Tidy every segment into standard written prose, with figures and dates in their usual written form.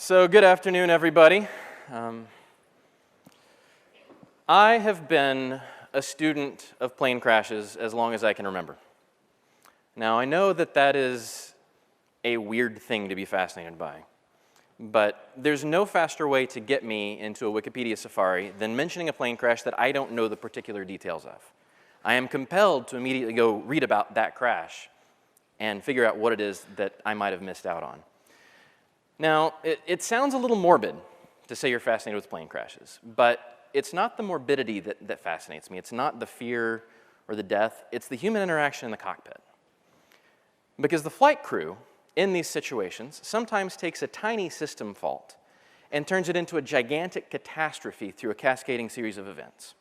So good afternoon, everybody. I have been a student of plane crashes as long as I can remember. Now, I know that that is a weird thing to be fascinated by, but there's no faster way to get me into a Wikipedia safari than mentioning a plane crash that I don't know the particular details of. I am compelled to immediately go read about that crash and figure out what it is that I might have missed out on. Now, it sounds a little morbid to say you're fascinated with plane crashes, but it's not the morbidity that fascinates me. It's not the fear or the death. It's the human interaction in the cockpit. Because the flight crew, in these situations, sometimes takes a tiny system fault and turns it into a gigantic catastrophe through a cascading series of events.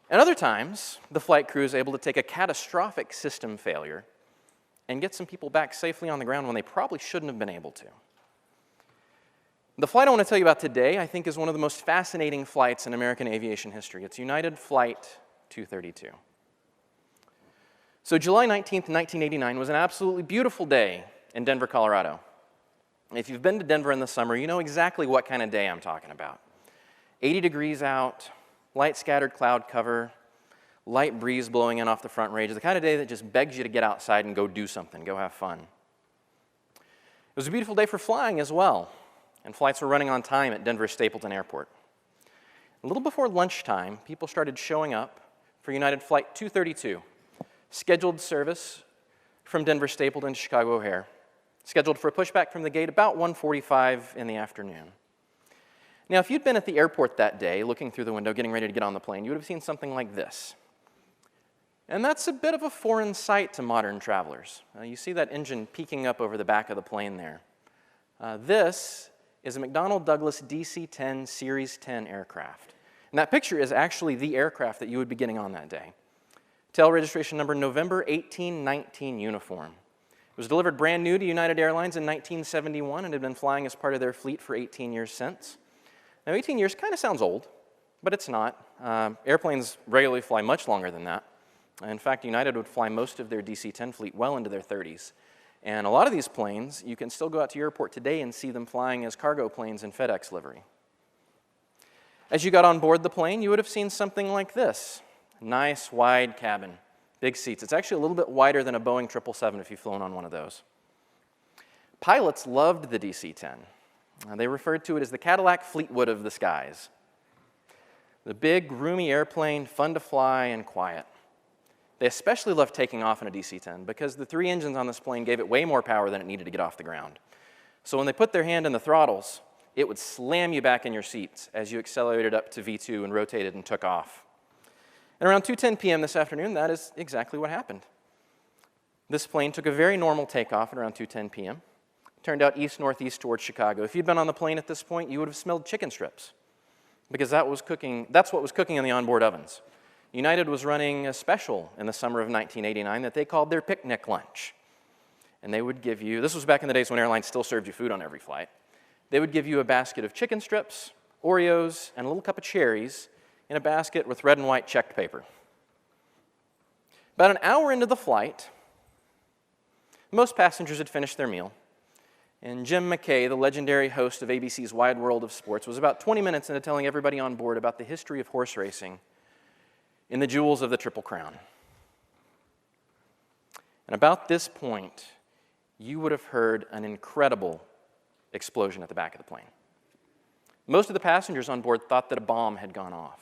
And other times, the flight crew is able to take a catastrophic system failure and get some people back safely on the ground when they probably shouldn't have been able to. The flight I want to tell you about today, I think, is one of the most fascinating flights in American aviation history. It's United Flight 232. So July 19th, 1989 was an absolutely beautiful day in Denver, Colorado. If you've been to Denver in the summer, you know exactly what kind of day I'm talking about. 80 degrees out, light scattered cloud cover, light breeze blowing in off the front range, the kind of day that just begs you to get outside and go do something, go have fun. It was a beautiful day for flying as well, and flights were running on time at Denver's Stapleton Airport. A little before lunchtime, people started showing up for United Flight 232, scheduled service from Denver Stapleton to Chicago O'Hare, scheduled for a pushback from the gate about 1:45 in the afternoon. Now, if you'd been at the airport that day, looking through the window, getting ready to get on the plane, you would have seen something like this. And that's a bit of a foreign sight to modern travelers. You see that engine peeking up over the back of the plane there. This is a McDonnell Douglas DC-10 Series 10 aircraft. And that picture is actually the aircraft that you would be getting on that day. Tail registration number November 1819 uniform. It was delivered brand new to United Airlines in 1971 and had been flying as part of their fleet for 18 years since. Now, 18 years kind of sounds old, but it's not. Airplanes regularly fly much longer than that. In fact, United would fly most of their DC-10 fleet well into their 30s. And a lot of these planes, you can still go out to your airport today and see them flying as cargo planes in FedEx livery. As you got on board the plane, you would have seen something like this. Nice, wide cabin, big seats. It's actually a little bit wider than a Boeing 777 if you've flown on one of those. Pilots loved the DC-10. They referred to it as the Cadillac Fleetwood of the skies. The big, roomy airplane, fun to fly and quiet. They especially loved taking off in a DC-10 because the three engines on this plane gave it way more power than it needed to get off the ground. So when they put their hand in the throttles, it would slam you back in your seats as you accelerated up to V2 and rotated and took off. And around 2:10 p.m. this afternoon, that is exactly what happened. This plane took a very normal takeoff at around 2:10 p.m., turned out east-northeast towards Chicago. If you'd been on the plane at this point, you would have smelled chicken strips because that's what was cooking in the onboard ovens. United was running a special in the summer of 1989 that they called their picnic lunch. And they would give you, this was back in the days when airlines still served you food on every flight. They would give you a basket of chicken strips, Oreos, and a little cup of cherries in a basket with red and white checked paper. About an hour into the flight, most passengers had finished their meal. And Jim McKay, the legendary host of ABC's Wide World of Sports, was about 20 minutes into telling everybody on board about the history of horse racing in the jewels of the Triple Crown. And about this point, you would have heard an incredible explosion at the back of the plane. Most of the passengers on board thought that a bomb had gone off.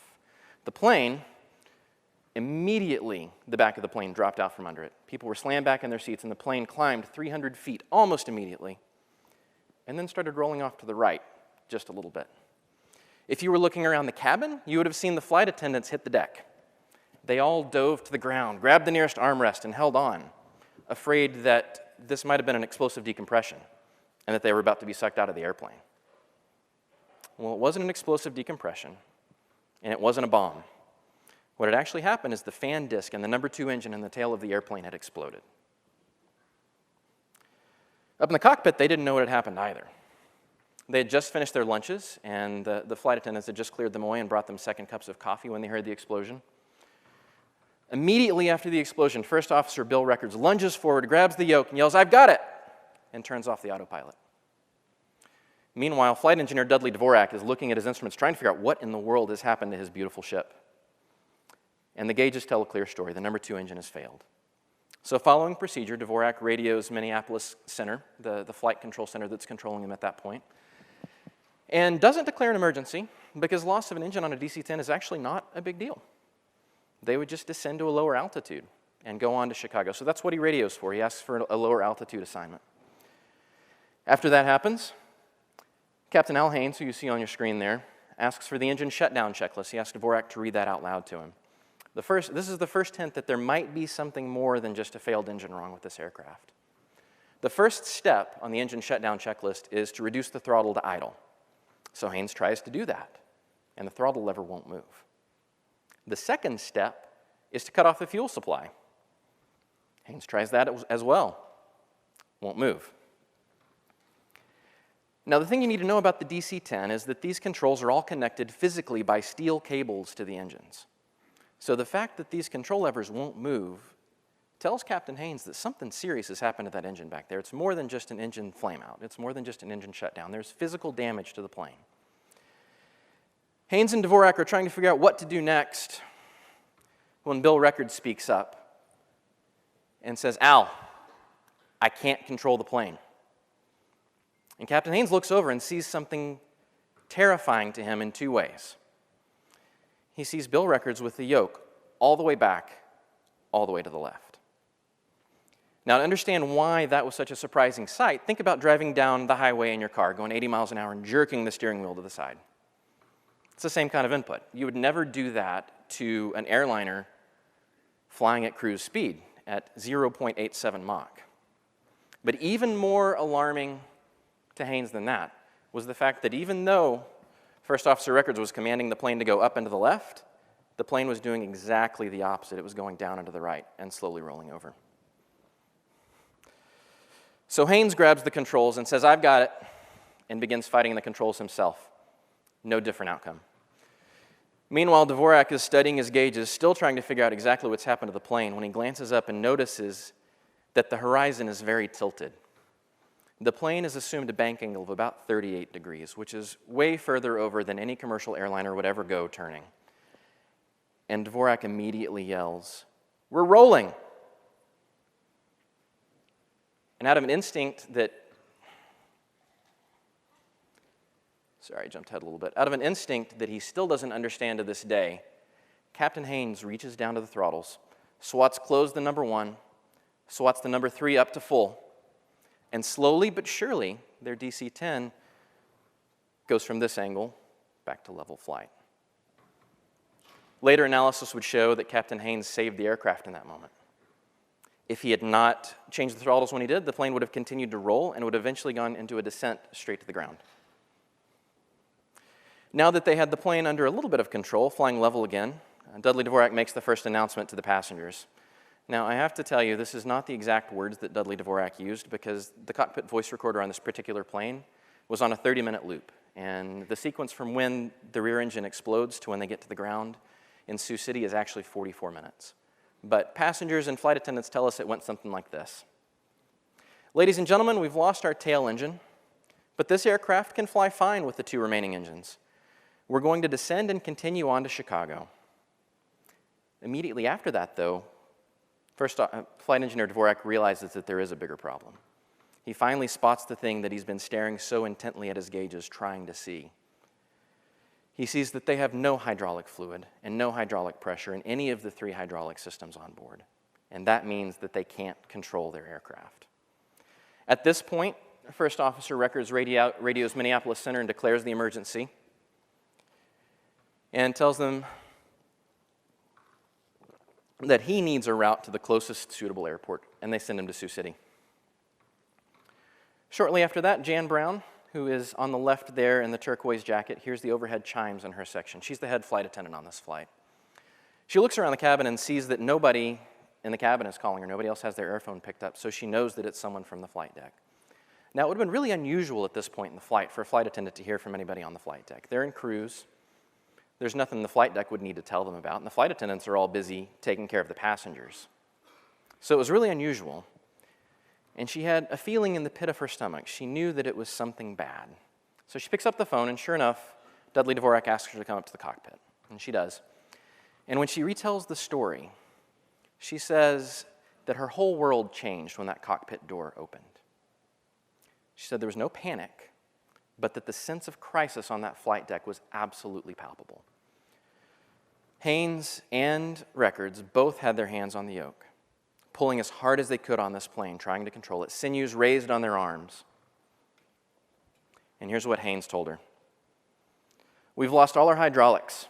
The plane, immediately the back of the plane dropped out from under it. People were slammed back in their seats, and the plane climbed 300 feet almost immediately, and then started rolling off to the right just a little bit. If you were looking around the cabin, you would have seen the flight attendants hit the deck. They all dove to the ground, grabbed the nearest armrest, and held on, afraid that this might have been an explosive decompression and that they were about to be sucked out of the airplane. Well, it wasn't an explosive decompression, and it wasn't a bomb. What had actually happened is the fan disc and the number 2 engine in the tail of the airplane had exploded. Up in the cockpit, they didn't know what had happened either. They had just finished their lunches, and the flight attendants had just cleared them away and brought them second cups of coffee when they heard the explosion. Immediately after the explosion, First Officer Bill Records lunges forward, grabs the yoke, and yells, "I've got it!" and turns off the autopilot. Meanwhile, flight engineer Dudley Dvorak is looking at his instruments, trying to figure out what in the world has happened to his beautiful ship. And the gauges tell a clear story. The number 2 engine has failed. So following procedure, Dvorak radios Minneapolis Center, the flight control center that's controlling him at that point, and doesn't declare an emergency because loss of an engine on a DC-10 is actually not a big deal. They would just descend to a lower altitude and go on to Chicago. So that's what he radios for. He asks for a lower altitude assignment. After that happens, Captain Al Haynes, who you see on your screen there, asks for the engine shutdown checklist. He asks Dvorak to read that out loud to him. This is the first hint that there might be something more than just a failed engine wrong with this aircraft. The first step on the engine shutdown checklist is to reduce the throttle to idle. So Haynes tries to do that, and the throttle lever won't move. The second step is to cut off the fuel supply. Haynes tries that as well. Won't move. Now, the thing you need to know about the DC-10 is that these controls are all connected physically by steel cables to the engines. So the fact that these control levers won't move tells Captain Haynes that something serious has happened to that engine back there. It's more than just an engine flameout. It's more than just an engine shutdown. There's physical damage to the plane. Haynes and Dvorak are trying to figure out what to do next when Bill Record speaks up and says, "Al, I can't control the plane." And Captain Haynes looks over and sees something terrifying to him in 2 ways. He sees Bill Records with the yoke all the way back, all the way to the left. Now, to understand why that was such a surprising sight, think about driving down the highway in your car, going 80 miles an hour and jerking the steering wheel to the side. It's the same kind of input. You would never do that to an airliner flying at cruise speed at 0.87 Mach. But even more alarming to Haynes than that was the fact that even though First Officer Records was commanding the plane to go up and to the left, the plane was doing exactly the opposite. It was going down and to the right and slowly rolling over. So Haynes grabs the controls and says, "I've got it," and begins fighting the controls himself. No different outcome. Meanwhile, Dvorak is studying his gauges, still trying to figure out exactly what's happened to the plane, when he glances up and notices that the horizon is very tilted. The plane has assumed a bank angle of about 38 degrees, which is way further over than any commercial airliner would ever go turning. And Dvorak immediately yells, "We're rolling!" And out of an instinct that, sorry, I jumped ahead a little bit. Out of an instinct that he still doesn't understand to this day, Captain Haynes reaches down to the throttles, swats close the number 1, swats the number 3 up to full, and slowly but surely, their DC-10 goes from this angle back to level flight. Later analysis would show that Captain Haynes saved the aircraft in that moment. If he had not changed the throttles when he did, the plane would have continued to roll and would have eventually gone into a descent straight to the ground. Now that they had the plane under a little bit of control, flying level again, Dudley Dvorak makes the first announcement to the passengers. Now, I have to tell you, this is not the exact words that Dudley Dvorak used because the cockpit voice recorder on this particular plane was on a 30-minute loop. And the sequence from when the rear engine explodes to when they get to the ground in Sioux City is actually 44 minutes. But passengers and flight attendants tell us it went something like this. "Ladies and gentlemen, we've lost our tail engine, but this aircraft can fly fine with the 2 remaining engines. We're going to descend and continue on to Chicago." Immediately after that, though, flight engineer Dvorak realizes that there is a bigger problem. He finally spots the thing that he's been staring so intently at his gauges trying to see. He sees that they have no hydraulic fluid and no hydraulic pressure in any of the 3 hydraulic systems on board. And that means that they can't control their aircraft. At this point, First Officer Records radios Minneapolis Center and declares the emergency and tells them that he needs a route to the closest suitable airport, and they send him to Sioux City. Shortly after that, Jan Brown, who is on the left there in the turquoise jacket, hears the overhead chimes in her section. She's the head flight attendant on this flight. She looks around the cabin and sees that nobody in the cabin is calling her. Nobody else has their airphone picked up, so she knows that it's someone from the flight deck. Now, it would have been really unusual at this point in the flight for a flight attendant to hear from anybody on the flight deck. They're in cruise. There's nothing the flight deck would need to tell them about, and the flight attendants are all busy taking care of the passengers. So it was really unusual, and she had a feeling in the pit of her stomach. She knew that it was something bad, So she picks up the phone, and sure enough, Dudley Dvorak asks her to come up to the cockpit, and she does. And when she retells the story, she says that her whole world changed when that cockpit door opened. She said there was no panic, but that the sense of crisis on that flight deck was absolutely palpable. Haynes and Records both had their hands on the yoke, pulling as hard as they could on this plane, trying to control it, sinews raised on their arms. And here's what Haynes told her. We've lost all our hydraulics.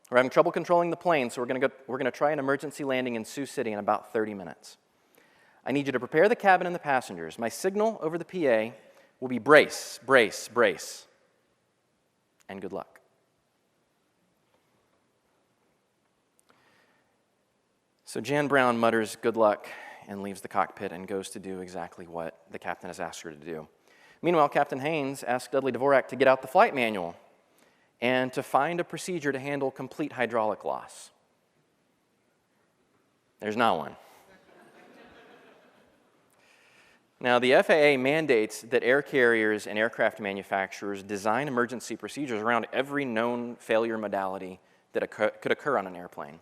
We're having trouble controlling the plane, so we're going to try an emergency landing in Sioux City in about 30 minutes. I need you to prepare the cabin and the passengers. My signal over the PA will be brace, brace, brace, and good luck. So Jan Brown mutters good luck and leaves the cockpit and goes to do exactly what the captain has asked her to do. Meanwhile, Captain Haynes asked Dudley Dvorak to get out the flight manual and to find a procedure to handle complete hydraulic loss. There's not one. Now, the FAA mandates that air carriers and aircraft manufacturers design emergency procedures around every known failure modality that could occur on an airplane.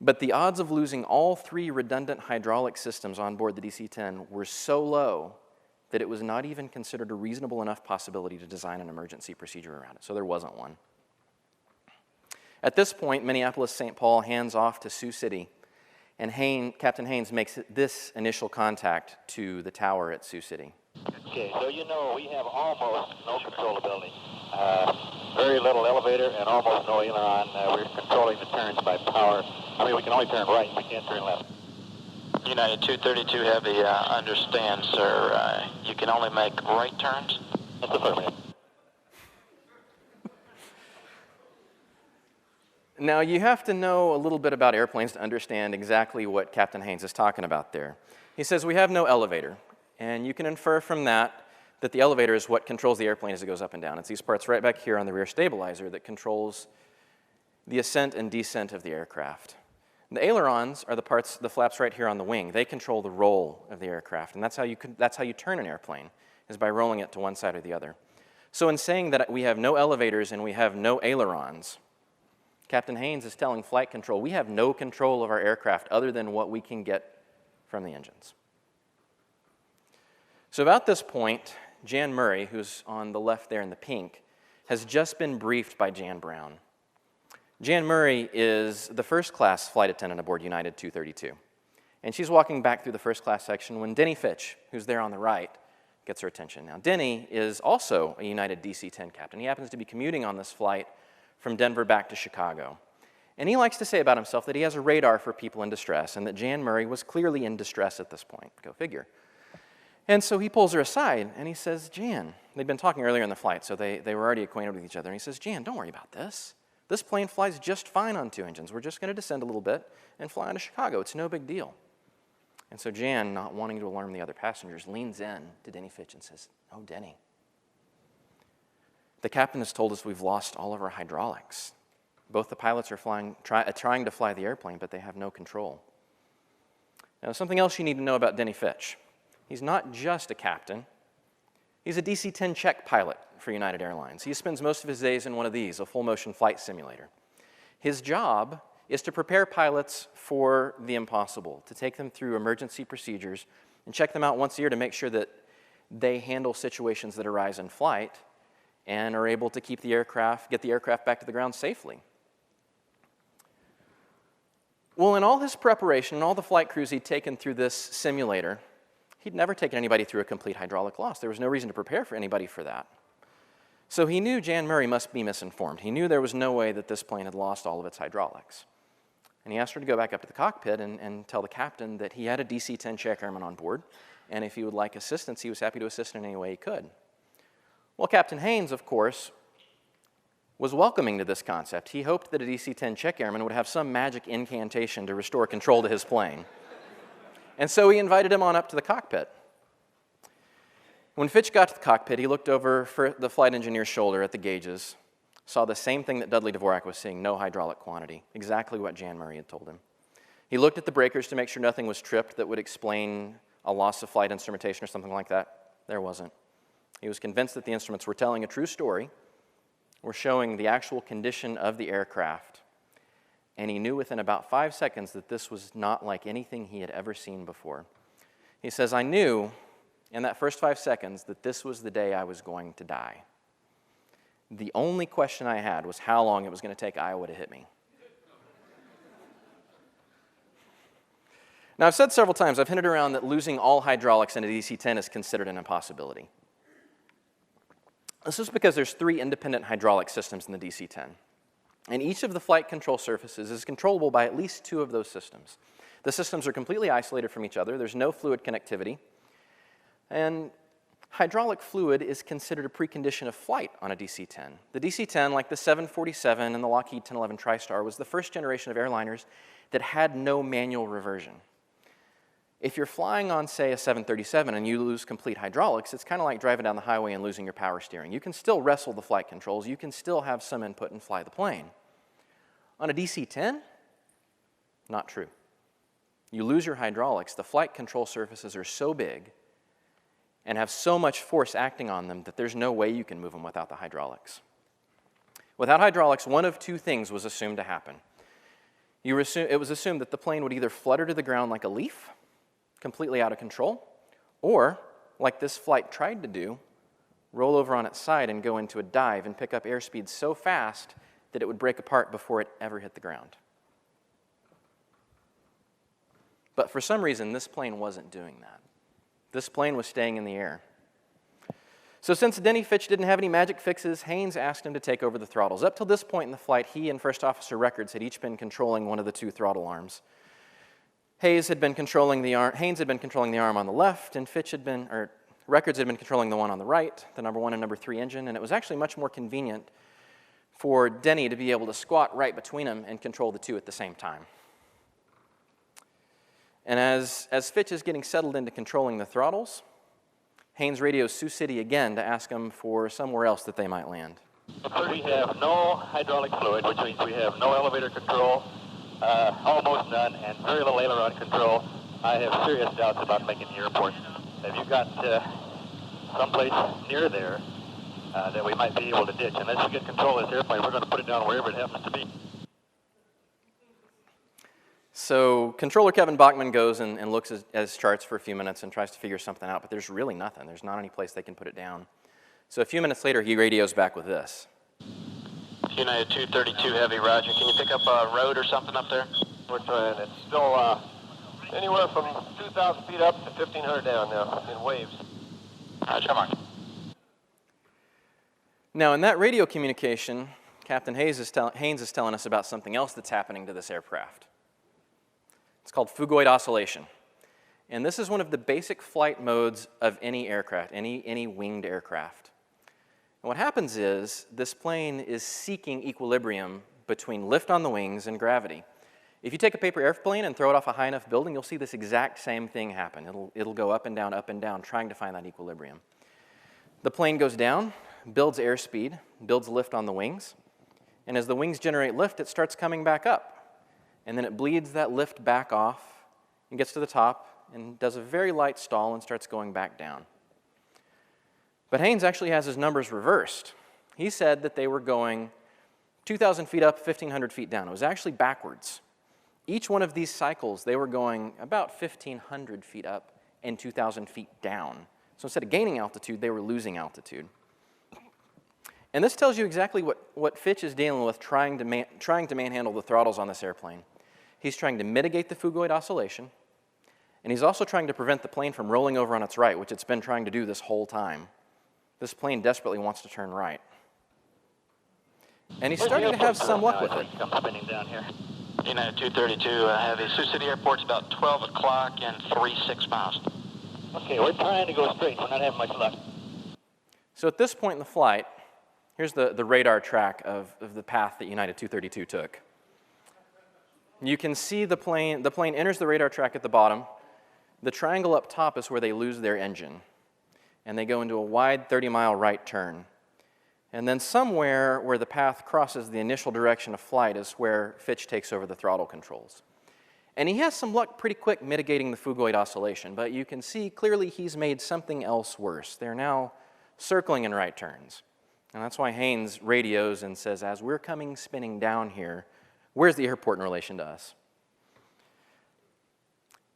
But the odds of losing all 3 redundant hydraulic systems on board the DC-10 were so low that it was not even considered a reasonable enough possibility to design an emergency procedure around it, so there wasn't one. At this point, Minneapolis-St. Paul hands off to Sioux City, and Captain Haynes makes this initial contact to the tower at Sioux City. Okay, so you know we have almost no controllability. Very little elevator and almost no aileron. We're controlling the turns by power. I mean, we can only turn right, we can't turn left. United 232 Heavy, understand, sir. You can only make right turns? That's affirmative. Now, you have to know a little bit about airplanes to understand exactly what Captain Haynes is talking about there. He says we have no elevator, and you can infer from that that the elevator is what controls the airplane as it goes up and down. It's these parts right back here on the rear stabilizer that controls the ascent and descent of the aircraft. And the ailerons are the flaps right here on the wing. They control the roll of the aircraft, and that's how you turn an airplane, is by rolling it to one side or the other. So in saying that we have no elevators and we have no ailerons, Captain Haynes is telling flight control, we have no control of our aircraft other than what we can get from the engines. So about this point, Jan Murray, who's on the left there in the pink, has just been briefed by Jan Brown. Jan Murray is the first-class flight attendant aboard United 232. And she's walking back through the first-class section when Denny Fitch, who's there on the right, gets her attention. Now, Denny is also a United DC-10 captain. He happens to be commuting on this flight from Denver back to Chicago. And he likes to say about himself that he has a radar for people in distress and that Jan Murray was clearly in distress at this point. Go figure. And so he pulls her aside and he says, Jan, they'd been talking earlier in the flight, so they were already acquainted with each other. And he says, Jan, don't worry about this. This plane flies just fine on 2 engines. We're just going to descend a little bit and fly on to Chicago. It's no big deal. And so Jan, not wanting to alarm the other passengers, leans in to Denny Fitch and says, oh, Denny, the captain has told us we've lost all of our hydraulics. Both the pilots are trying to fly the airplane, but they have no control. Now, something else you need to know about Denny Fitch. He's not just a captain. He's a DC-10 check pilot for United Airlines. He spends most of his days in one of these, a full-motion flight simulator. His job is to prepare pilots for the impossible, to take them through emergency procedures and check them out once a year to make sure that they handle situations that arise in flight and are able to get the aircraft back to the ground safely. Well, in all his preparation, and all the flight crews he'd taken through this simulator, he'd never taken anybody through a complete hydraulic loss. There was no reason to prepare for anybody for that. So he knew Jan Murray must be misinformed. He knew there was no way that this plane had lost all of its hydraulics. And he asked her to go back up to the cockpit and tell the captain that he had a DC-10 check airman on board, and if he would like assistance, he was happy to assist in any way he could. Well, Captain Haynes, of course, was welcoming to this concept. He hoped that a DC-10 check airman would have some magic incantation to restore control to his plane. And so he invited him on up to the cockpit. When Fitch got to the cockpit, he looked over the flight engineer's shoulder at the gauges, saw the same thing that Dudley Dvorak was seeing, no hydraulic quantity, exactly what Jan Murray had told him. He looked at the breakers to make sure nothing was tripped that would explain a loss of flight instrumentation or something like that. There wasn't. He was convinced that the instruments were telling a true story, were showing the actual condition of the aircraft, and he knew within about 5 seconds that this was not like anything he had ever seen before. He says, I knew in that first 5 seconds that this was the day I was going to die. The only question I had was how long it was going to take Iowa to hit me. Now, I've said several times, I've hinted around that losing all hydraulics in a DC-10 is considered an impossibility. This is because there's 3 independent hydraulic systems in the DC-10. And each of the flight control surfaces is controllable by at least 2 of those systems. The systems are completely isolated from each other. There's no fluid connectivity. And hydraulic fluid is considered a precondition of flight on a DC-10. The DC-10, like the 747 and the Lockheed 1011 TriStar, was the first generation of airliners that had no manual reversion. If you're flying on, say, a 737 and you lose complete hydraulics, it's kind of like driving down the highway and losing your power steering. You can still wrestle the flight controls. You can still have some input and fly the plane. On a DC-10, not true. You lose your hydraulics, the flight control surfaces are so big and have so much force acting on them that there's no way you can move them without the hydraulics. Without hydraulics, one of 2 things was assumed to happen. It was assumed that the plane would either flutter to the ground like a leaf, completely out of control, or, like this flight tried to do, roll over on its side and go into a dive and pick up airspeed so fast that it would break apart before it ever hit the ground. But for some reason, this plane wasn't doing that. This plane was staying in the air. So since Denny Fitch didn't have any magic fixes, Haynes asked him to take over the throttles. Up till this point in the flight, he and First Officer Records had each been controlling one of the 2 throttle arms. Haynes had been controlling the arm on the left, and Records had been controlling the one on the right, the number 1 and number 3 engine, and it was actually much more convenient for Denny to be able to squat right between them and control the 2 at the same time. And as Fitch is getting settled into controlling the throttles, Haynes radios Sioux City again to ask them for somewhere else that they might land. We have no hydraulic fluid, which means we have no elevator control, almost none, and very little aileron control. I have serious doubts about making the airport. Have you got someplace near there that we might be able to ditch? Unless you get control of this airplane, we're going to put it down wherever it happens to be. So controller Kevin Bachman goes and looks at his charts for a few minutes and tries to figure something out, but there's really nothing. There's not any place they can put it down. So a few minutes later, he radios back with this. United 232 Heavy, roger. Can you pick up a road or something up there? We're trying. It's still anywhere from 2,000 feet up to 1,500 down now in waves. Roger, Mark. Now, in that radio communication, Captain Haynes is telling us about something else that's happening to this aircraft. It's called phugoid oscillation. And this is one of the basic flight modes of any aircraft, any winged aircraft. And what happens is this plane is seeking equilibrium between lift on the wings and gravity. If you take a paper airplane and throw it off a high enough building, you'll see this exact same thing happen. It'll go up and down, trying to find that equilibrium. The plane goes down, builds airspeed, builds lift on the wings, and as the wings generate lift, it starts coming back up. And then it bleeds that lift back off and gets to the top and does a very light stall and starts going back down. But Haynes actually has his numbers reversed. He said that they were going 2,000 feet up, 1,500 feet down. It was actually backwards. Each one of these cycles, they were going about 1,500 feet up and 2,000 feet down. So instead of gaining altitude, they were losing altitude. And this tells you exactly what Fitch is dealing with trying to manhandle the throttles on this airplane. He's trying to mitigate the phugoid oscillation, and he's also trying to prevent the plane from rolling over on its right, which it's been trying to do this whole time. This plane desperately wants to turn right. And he's starting to have some luck with it. Come spinning down here. United 232 Heavy, Sioux City Airport's about 12 o'clock and 36 miles. Okay, we're trying to go straight. We're not having much luck. So at this point in the flight, here's the radar track of the path that United 232 took. You can see the plane enters the radar track at the bottom. The triangle up top is where they lose their engine. And they go into a wide 30-mile right turn. And then somewhere where the path crosses the initial direction of flight is where Fitch takes over the throttle controls. And he has some luck pretty quick mitigating the phugoid oscillation, but you can see clearly he's made something else worse. They're now circling in right turns. And that's why Haynes radios and says, as we're coming spinning down here, where's the airport in relation to us?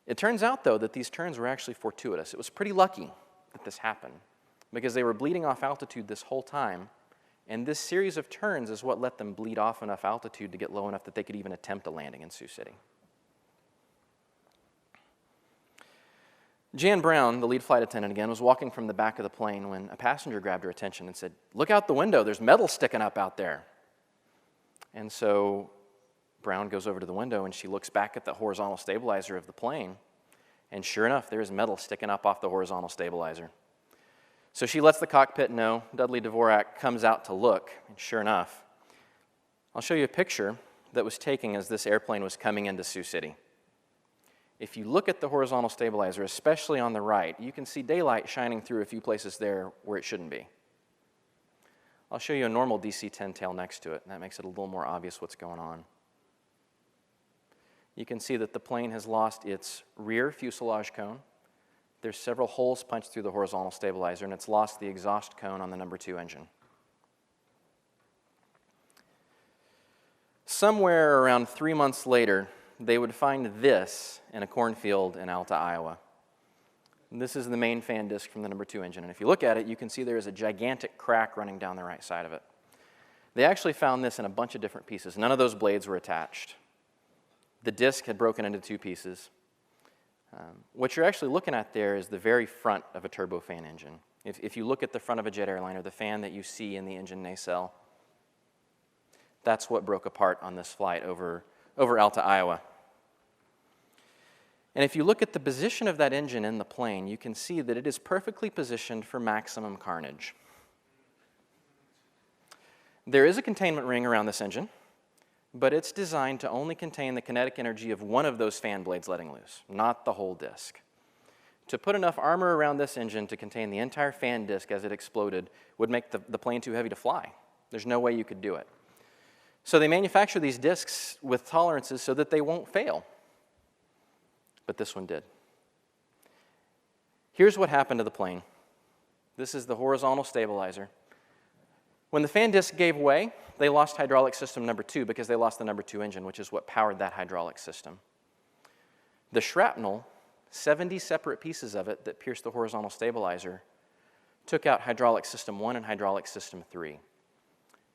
It turns out, though, that these turns were actually fortuitous. It was pretty lucky that this happened because they were bleeding off altitude this whole time, and this series of turns is what let them bleed off enough altitude to get low enough that they could even attempt a landing in Sioux City. Jan Brown, the lead flight attendant again, was walking from the back of the plane when a passenger grabbed her attention and said, "Look out the window, there's metal sticking up out there." And so Brown goes over to the window and she looks back at the horizontal stabilizer of the plane, and sure enough, there's metal sticking up off the horizontal stabilizer. So she lets the cockpit know. Dudley Dvorak comes out to look, and sure enough, I'll show you a picture that was taken as this airplane was coming into Sioux City. If you look at the horizontal stabilizer, especially on the right, you can see daylight shining through a few places there where it shouldn't be. I'll show you a normal DC-10 tail next to it, and that makes it a little more obvious what's going on. You can see that the plane has lost its rear fuselage cone. There's several holes punched through the horizontal stabilizer, and it's lost the exhaust cone on the number 2 engine. Somewhere around 3 months later, they would find this in a cornfield in Alta, Iowa. This is the main fan disc from the number 2 engine, and if you look at it, you can see there is a gigantic crack running down the right side of it. They actually found this in a bunch of different pieces. None of those blades were attached. The disc had broken into 2 pieces. What you're actually looking at there is the very front of a turbofan engine. If you look at the front of a jet airliner, the fan that you see in the engine nacelle, that's what broke apart on this flight over Alta, Iowa. And if you look at the position of that engine in the plane, you can see that it is perfectly positioned for maximum carnage. There is a containment ring around this engine, but it's designed to only contain the kinetic energy of one of those fan blades letting loose, not the whole disc. To put enough armor around this engine to contain the entire fan disc as it exploded would make the plane too heavy to fly. There's no way you could do it. So they manufacture these discs with tolerances so that they won't fail. But this one did. Here's what happened to the plane. This is the horizontal stabilizer. When the fan disc gave way, they lost hydraulic system number 2 because they lost the number 2 engine, which is what powered that hydraulic system. The shrapnel, 70 separate pieces of it that pierced the horizontal stabilizer, took out hydraulic system 1 and hydraulic system 3.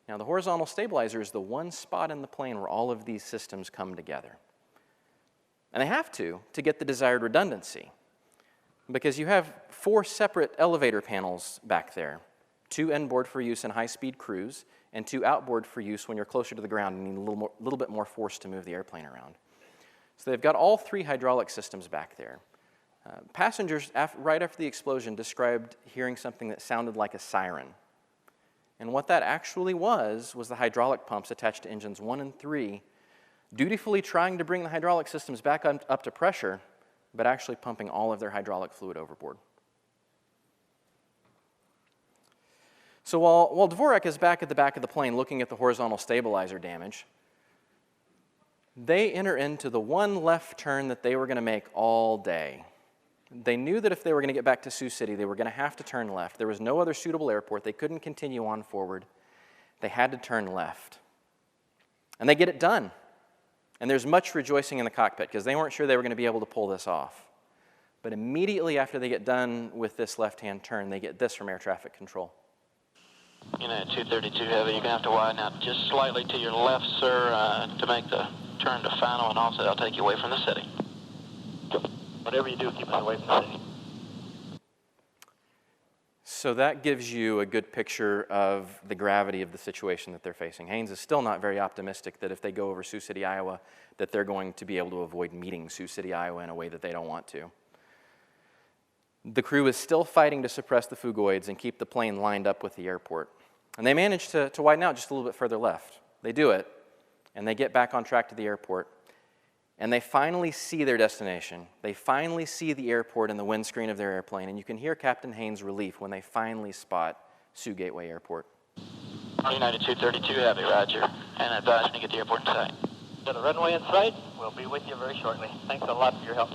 Now, the horizontal stabilizer is the one spot in the plane where all of these systems come together. And they have to get the desired redundancy, because you have 4 separate elevator panels back there, 2 inboard for use in high-speed cruise, and 2 outboard for use when you're closer to the ground and need a little bit more force to move the airplane around. So they've got all 3 hydraulic systems back there. Passengers, right after the explosion, described hearing something that sounded like a siren. And what that actually was the hydraulic pumps attached to engines 1 and 3 dutifully trying to bring the hydraulic systems back up to pressure, but actually pumping all of their hydraulic fluid overboard. So while Dvorak is back at the back of the plane looking at the horizontal stabilizer damage, they enter into the one left turn that they were going to make all day. They knew that if they were going to get back to Sioux City, they were going to have to turn left. There was no other suitable airport. They couldn't continue on forward. They had to turn left. And they get it done. And there's much rejoicing in the cockpit because they weren't sure they were going to be able to pull this off. But immediately after they get done with this left-hand turn, they get this from air traffic control. United 232 Heavy, you're going to have to widen out just slightly to your left, sir, to make the turn to final, and also that'll take you away from the city. Whatever you do, keep us away from the city. So that gives you a good picture of the gravity of the situation that they're facing. Haynes is still not very optimistic that if they go over Sioux City, Iowa, that they're going to be able to avoid meeting Sioux City, Iowa in a way that they don't want to. The crew is still fighting to suppress the phugoids and keep the plane lined up with the airport. And they manage to widen out just a little bit further left. They do it, and they get back on track to the airport. And they finally see their destination. They finally see the airport in the windscreen of their airplane, and you can hear Captain Haynes' relief when they finally spot Sioux Gateway Airport. United 232 Heavy, roger. And advise when you get the airport in sight. Got a runway in sight. We'll be with you very shortly. Thanks a lot for your help.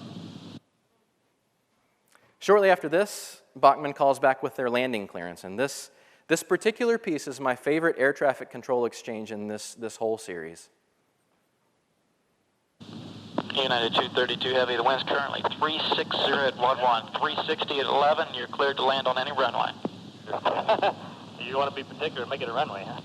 Shortly after this, Bachmann calls back with their landing clearance, and this particular piece is my favorite air traffic control exchange in this whole series. United 232 Heavy, the wind's currently 360 at 11, 360 at 11. You're cleared to land on any runway. You want to be particular and make it a runway, huh?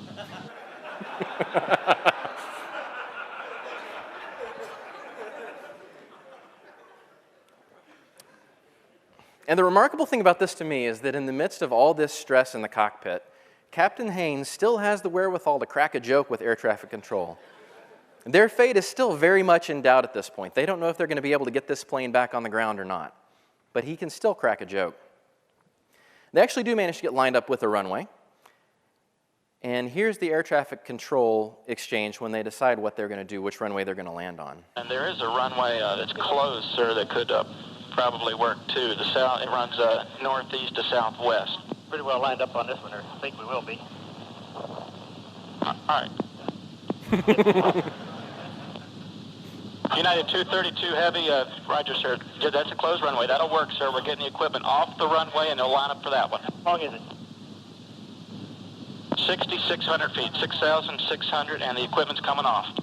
And the remarkable thing about this to me is that in the midst of all this stress in the cockpit, Captain Haynes still has the wherewithal to crack a joke with air traffic control. Their fate is still very much in doubt at this point. They don't know if they're going to be able to get this plane back on the ground or not. But he can still crack a joke. They actually do manage to get lined up with a runway. And here's the air traffic control exchange when they decide what they're going to do, which runway they're going to land on. And there is a runway that's closed, sir, that could probably work too. The south, it runs northeast to southwest. Pretty well lined up on this one, or I think we will be. All right. United 232 Heavy, roger, sir. Yeah, that's a closed runway. That'll work, sir. We're getting the equipment off the runway, and they'll line up for that one. How long is it? 6,600 feet, 6,600, and the equipment's coming off.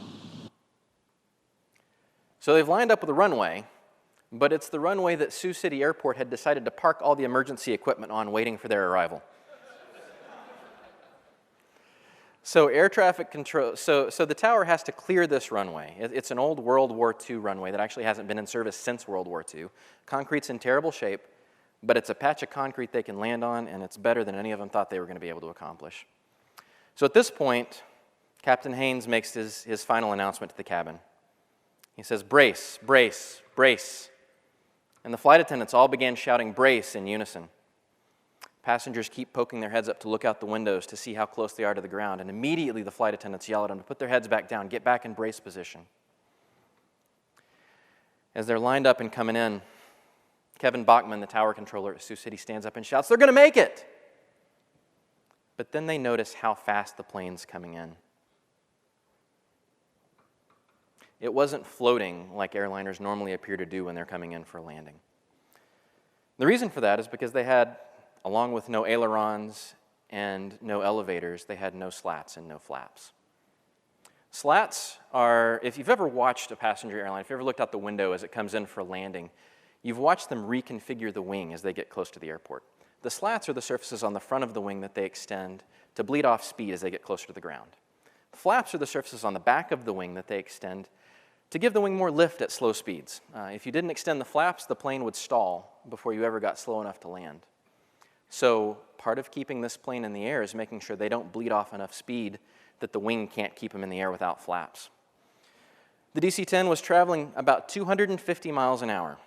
So they've lined up with a runway, but it's the runway that Sioux City Airport had decided to park all the emergency equipment on, waiting for their arrival. So air traffic control, so the tower has to clear this runway. It's an old World War II runway that actually hasn't been in service since World War II. Concrete's in terrible shape, but it's a patch of concrete they can land on, and it's better than any of them thought they were going to be able to accomplish. So at this point, Captain Haynes makes his final announcement to the cabin. He says, "Brace, brace, brace." And the flight attendants all began shouting "brace" in unison. Passengers keep poking their heads up to look out the windows to see how close they are to the ground, and immediately the flight attendants yell at them to put their heads back down, get back in brace position. As they're lined up and coming in, Kevin Bachmann, the tower controller at Sioux City, stands up and shouts, "They're going to make it!" But then they notice how fast the plane's coming in. It wasn't floating like airliners normally appear to do when they're coming in for a landing. The reason for that is because they had, along with no ailerons and no elevators, they had no slats and no flaps. Slats are, if you've ever watched a passenger airline, if you ever looked out the window as it comes in for a landing, you've watched them reconfigure the wing as they get close to the airport. The slats are the surfaces on the front of the wing that they extend to bleed off speed as they get closer to the ground. The flaps are the surfaces on the back of the wing that they extend to give the wing more lift at slow speeds. If you didn't extend the flaps, the plane would stall before you ever got slow enough to land. So part of keeping this plane in the air is making sure they don't bleed off enough speed that the wing can't keep them in the air without flaps. The DC-10 was traveling about 250 miles an hour.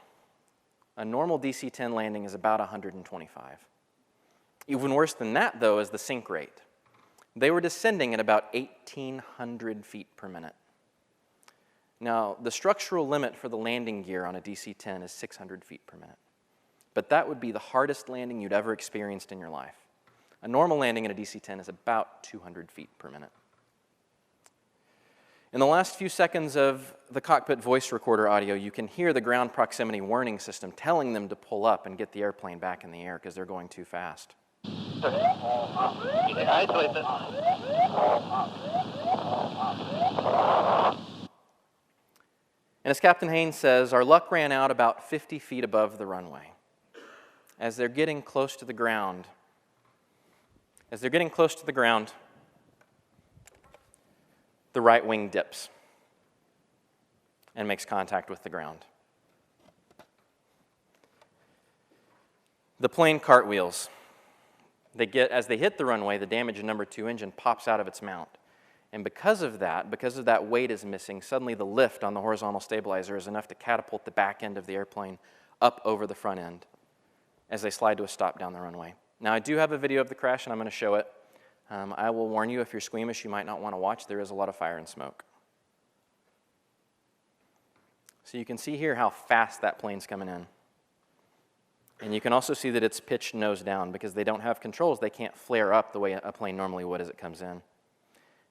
A normal DC-10 landing is about 125. Even worse than that, though, is the sink rate. They were descending at about 1,800 feet per minute. Now, the structural limit for the landing gear on a DC-10 is 600 feet per minute. But that would be the hardest landing you'd ever experienced in your life. A normal landing in a DC-10 is about 200 feet per minute. In the last few seconds of the cockpit voice recorder audio, you can hear the ground proximity warning system telling them to pull up and get the airplane back in the air because they're going too fast. Isolate this. And as Captain Haynes says, our luck ran out about 50 feet above the runway. As they're getting close to the ground, the right wing dips and makes contact with the ground. The plane cartwheels. As they hit the runway, the damaged number 2 engine pops out of its mount. And because of that weight is missing, suddenly the lift on the horizontal stabilizer is enough to catapult the back end of the airplane up over the front end as they slide to a stop down the runway. Now, I do have a video of the crash, and I'm going to show it. I will warn you, if you're squeamish, you might not want to watch. There is a lot of fire and smoke. So you can see here how fast that plane's coming in. And you can also see that it's pitched nose down because they don't have controls. They can't flare up the way a plane normally would as it comes in.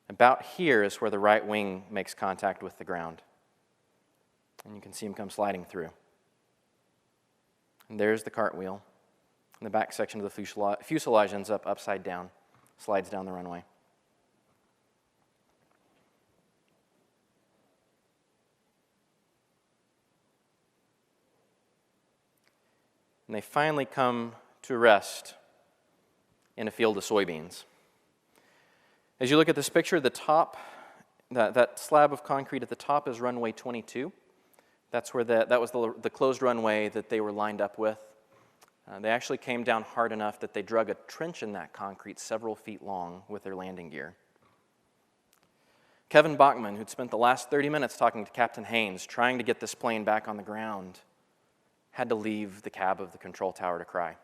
About here is where the right wing makes contact with the ground. And you can see him come sliding through. And there's the cartwheel. And the back section of the fuselage ends up upside down, slides down the runway. And they finally come to rest in a field of soybeans. As you look at this picture, the top, that slab of concrete at the top is runway 22. That's where that was the closed runway that they were lined up with. They actually came down hard enough that they dug a trench in that concrete several feet long with their landing gear. Kevin Bachman, who'd spent the last 30 minutes talking to Captain Haynes, trying to get this plane back on the ground, had to leave the cab of the control tower to cry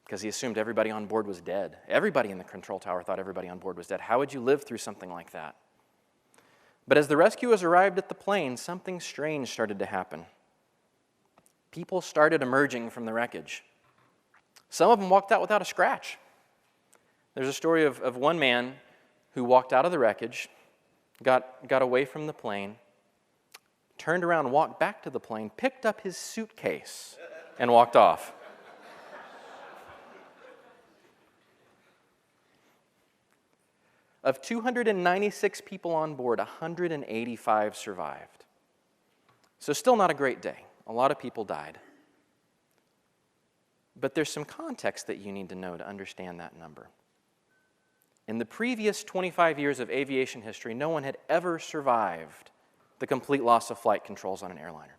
because he assumed everybody on board was dead. Everybody in the control tower thought everybody on board was dead. How would you live through something like that? But as the rescuers arrived at the plane, something strange started to happen. People started emerging from the wreckage. Some of them walked out without a scratch. There's a story of one man who walked out of the wreckage, got away from the plane, turned around, walked back to the plane, picked up his suitcase, and walked off. Of 296 people on board, 185 survived. So still not a great day. A lot of people died. But there's some context that you need to know to understand that number. In the previous 25 years of aviation history, no one had ever survived the complete loss of flight controls on an airliner.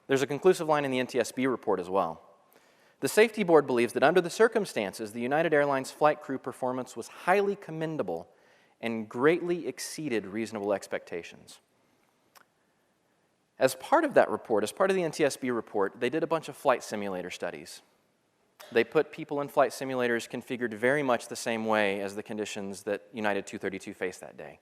There's a conclusive line in the NTSB report as well. The safety board believes that under the circumstances, the United Airlines flight crew performance was highly commendable and greatly exceeded reasonable expectations. As part of that report, as part of the NTSB report, they did a bunch of flight simulator studies. They put people in flight simulators configured very much the same way as the conditions that United 232 faced that day.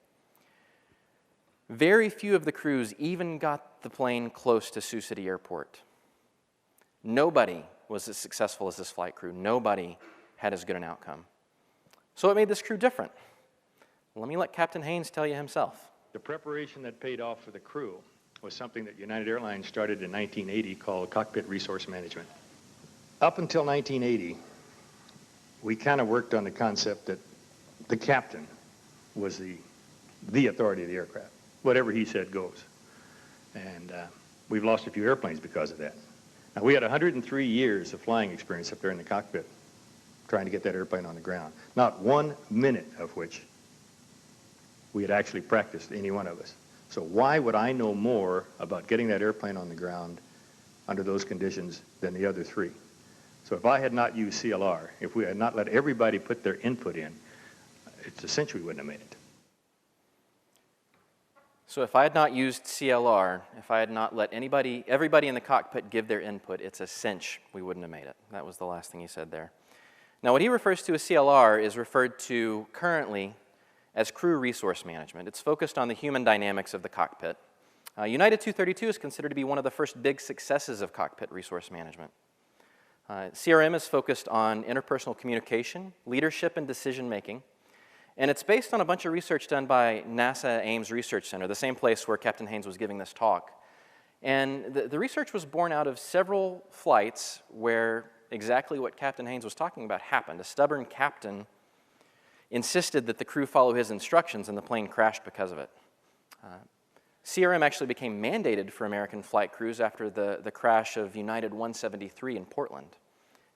Very few of the crews even got the plane close to Sioux City Airport. Nobody was as successful as this flight crew. Nobody had as good an outcome. So what made this crew different? Let me let Captain Haynes tell you himself. The preparation that paid off for the crew was something that United Airlines started in 1980 called cockpit resource management. Up until 1980, we kind of worked on the concept that the captain was the authority of the aircraft. Whatever he said goes. And we've lost a few airplanes because of that. Now, we had 103 years of flying experience up there in the cockpit trying to get that airplane on the ground. Not 1 minute of which we had actually practiced, any one of us. So why would I know more about getting that airplane on the ground under those conditions than the other three? So if I had not used CLR, if we had not let everybody put their input in, it's a cinch we wouldn't have made it. So if I had not used CLR, if I had not let everybody in the cockpit give their input, it's a cinch we wouldn't have made it. That was the last thing he said there. Now, what he refers to as CLR is referred to currently as crew resource management. It's focused on the human dynamics of the cockpit. United 232 is considered to be one of the first big successes of cockpit resource management. CRM is focused on interpersonal communication, leadership, and decision-making. And it's based on a bunch of research done by NASA Ames Research Center, the same place where Captain Haynes was giving this talk. And the research was born out of several flights where exactly what Captain Haynes was talking about happened. A stubborn captain insisted that the crew follow his instructions, and the plane crashed because of it. CRM actually became mandated for American flight crews after the crash of United 173 in Portland.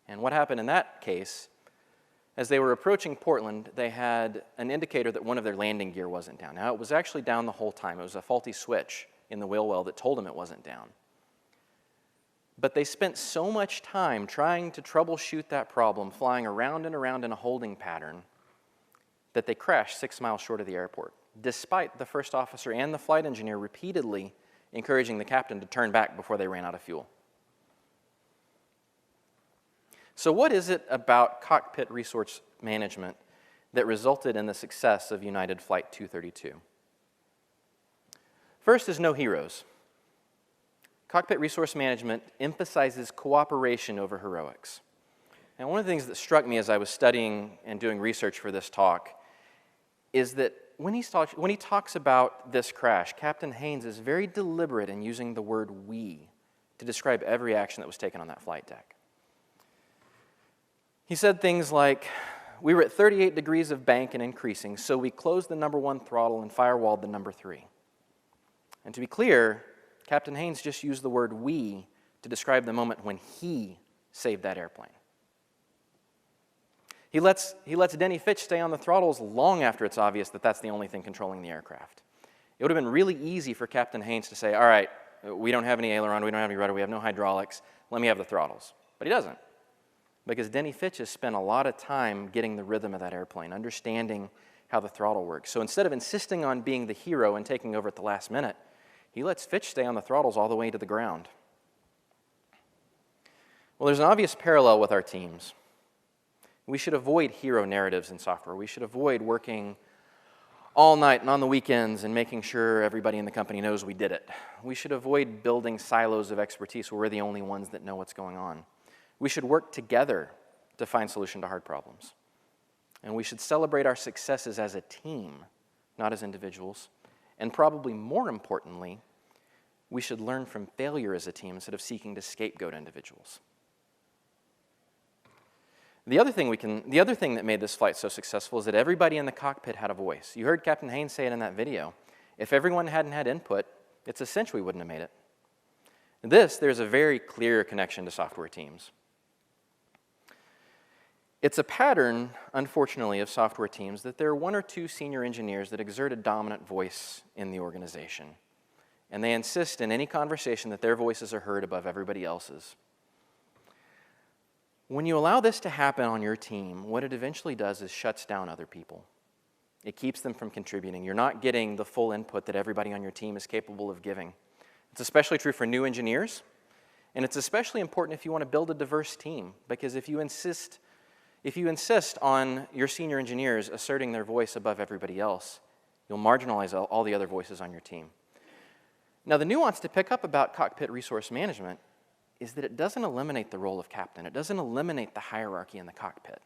And what happened in that case, as they were approaching Portland, they had an indicator that one of their landing gear wasn't down. Now, it was actually down the whole time. It was a faulty switch in the wheel well that told them it wasn't down. But they spent so much time trying to troubleshoot that problem, flying around and around in a holding pattern, that they crashed 6 miles short of the airport, despite the first officer and the flight engineer repeatedly encouraging the captain to turn back before they ran out of fuel. So what is it about cockpit resource management that resulted in the success of United Flight 232? First is no heroes. Cockpit resource management emphasizes cooperation over heroics. And one of the things that struck me as I was studying and doing research for this talk is that when he talks about this crash, Captain Haynes is very deliberate in using the word we to describe every action that was taken on that flight deck. He said things like, "We were at 38 degrees of bank and increasing, so we closed the number 1 throttle and firewalled the number 3. And to be clear, Captain Haynes just used the word "we" to describe the moment when he saved that airplane. He lets Denny Fitch stay on the throttles long after it's obvious that that's the only thing controlling the aircraft. It would have been really easy for Captain Haynes to say, all right, we don't have any aileron, we don't have any rudder, we have no hydraulics, let me have the throttles. But he doesn't, because Denny Fitch has spent a lot of time getting the rhythm of that airplane, understanding how the throttle works. So instead of insisting on being the hero and taking over at the last minute, he lets Fitch stay on the throttles all the way to the ground. Well, there's an obvious parallel with our teams. We should avoid hero narratives in software. We should avoid working all night and on the weekends and making sure everybody in the company knows we did it. We should avoid building silos of expertise where we're the only ones that know what's going on. We should work together to find solutions to hard problems. And we should celebrate our successes as a team, not as individuals. And probably more importantly, we should learn from failure as a team instead of seeking to scapegoat individuals. The other thing that made this flight so successful is that everybody in the cockpit had a voice. You heard Captain Haynes say it in that video. If everyone hadn't had input, it's essentially wouldn't have made it. There's a very clear connection to software teams. It's a pattern, unfortunately, of software teams that there are 1 or 2 senior engineers that exert a dominant voice in the organization. And they insist in any conversation that their voices are heard above everybody else's. When you allow this to happen on your team, what it eventually does is shuts down other people. It keeps them from contributing. You're not getting the full input that everybody on your team is capable of giving. It's especially true for new engineers, and it's especially important if you want to build a diverse team, because if you insist on your senior engineers asserting their voice above everybody else, you'll marginalize all the other voices on your team. Now, the nuance to pick up about cockpit resource management is that it doesn't eliminate the role of captain. It doesn't eliminate the hierarchy in the cockpit.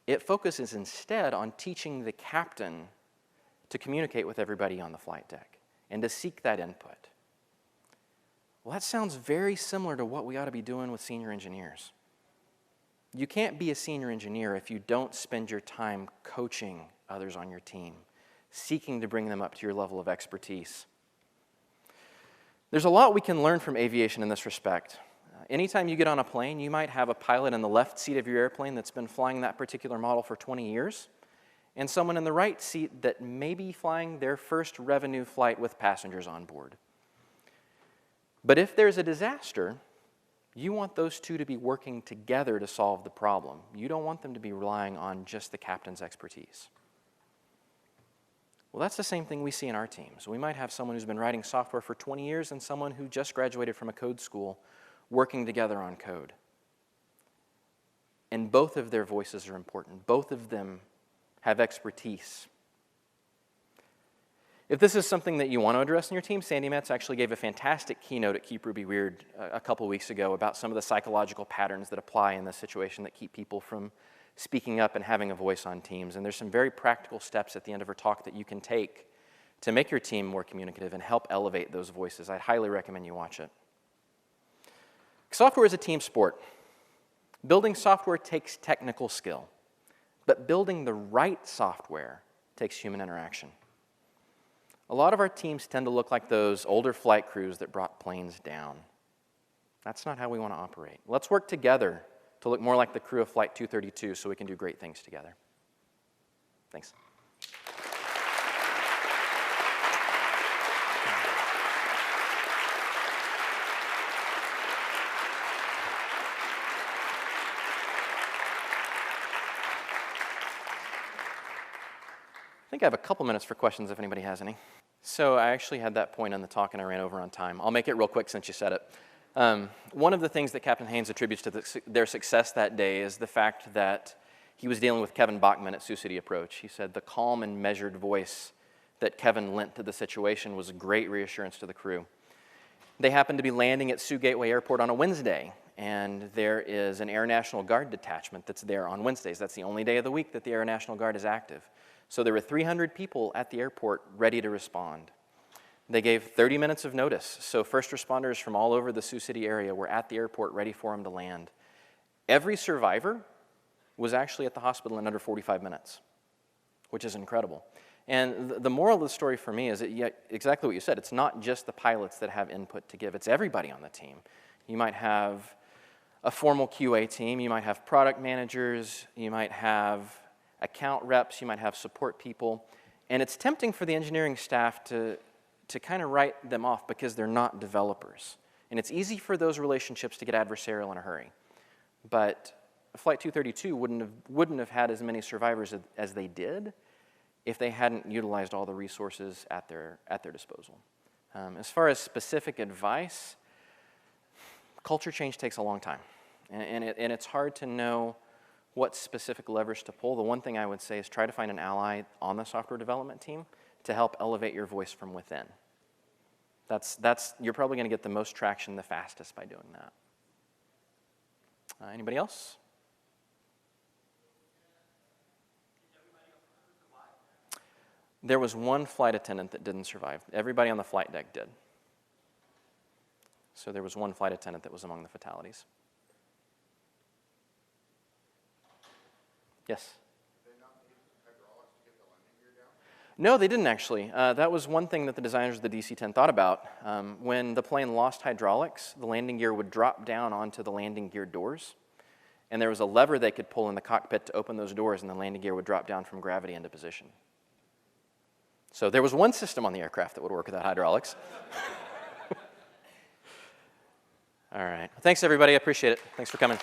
It focuses instead on teaching the captain to communicate with everybody on the flight deck and to seek that input. Well, that sounds very similar to what we ought to be doing with senior engineers. You can't be a senior engineer if you don't spend your time coaching others on your team, seeking to bring them up to your level of expertise. There's a lot we can learn from aviation in this respect. Anytime you get on a plane, you might have a pilot in the left seat of your airplane that's been flying that particular model for 20 years, and someone in the right seat that may be flying their first revenue flight with passengers on board. But if there's a disaster, you want those two to be working together to solve the problem. You don't want them to be relying on just the captain's expertise. Well, that's the same thing we see in our teams. We might have someone who's been writing software for 20 years and someone who just graduated from a code school working together on code. And both of their voices are important. Both of them have expertise. If this is something that you want to address in your team, Sandy Metz actually gave a fantastic keynote at Keep Ruby Weird a couple weeks ago about some of the psychological patterns that apply in this situation that keep people from speaking up and having a voice on teams. And there's some very practical steps at the end of her talk that you can take to make your team more communicative and help elevate those voices. I'd highly recommend you watch it. Software is a team sport. Building software takes technical skill, but building the right software takes human interaction. A lot of our teams tend to look like those older flight crews that brought planes down. That's not how we want to operate. Let's work together to look more like the crew of Flight 232 so we can do great things together. Thanks. I think I have a couple minutes for questions if anybody has any. So I actually had that point in the talk and I ran over on time. I'll make it real quick since you said it. One of the things that Captain Haynes attributes to their success that day is the fact that he was dealing with Kevin Bachman at Sioux City Approach. He said the calm and measured voice that Kevin lent to the situation was a great reassurance to the crew. They happened to be landing at Sioux Gateway Airport on a Wednesday, and there is an Air National Guard detachment that's there on Wednesdays. That's the only day of the week that the Air National Guard is active. So there were 300 people at the airport ready to respond. They gave 30 minutes of notice, so first responders from all over the Sioux City area were at the airport ready for them to land. Every survivor was actually at the hospital in under 45 minutes, which is incredible. And the moral of the story for me is that, yeah, exactly what you said, it's not just the pilots that have input to give, it's everybody on the team. You might have a formal QA team, you might have product managers, you might have account reps, you might have support people, and it's tempting for the engineering staff to kind of write them off because they're not developers. And it's easy for those relationships to get adversarial in a hurry. But Flight 232 wouldn't have had as many survivors as they did if they hadn't utilized all the resources at their disposal. As far as specific advice, culture change takes a long time. And it's hard to know what specific levers to pull. The one thing I would say is try to find an ally on the software development team to help elevate your voice from within. You're probably going to get the most traction the fastest by doing that. Anybody else? There was one flight attendant that didn't survive. Everybody on the flight deck did. So there was one flight attendant that was among the fatalities. Yes? Did they not need hydraulics to get the landing gear down? No, they didn't actually. That was one thing that the designers of the DC-10 thought about. When the plane lost hydraulics, the landing gear would drop down onto the landing gear doors, and there was a lever they could pull in the cockpit to open those doors, and the landing gear would drop down from gravity into position. So there was one system on the aircraft that would work without hydraulics. All right. Thanks, everybody. I appreciate it. Thanks for coming.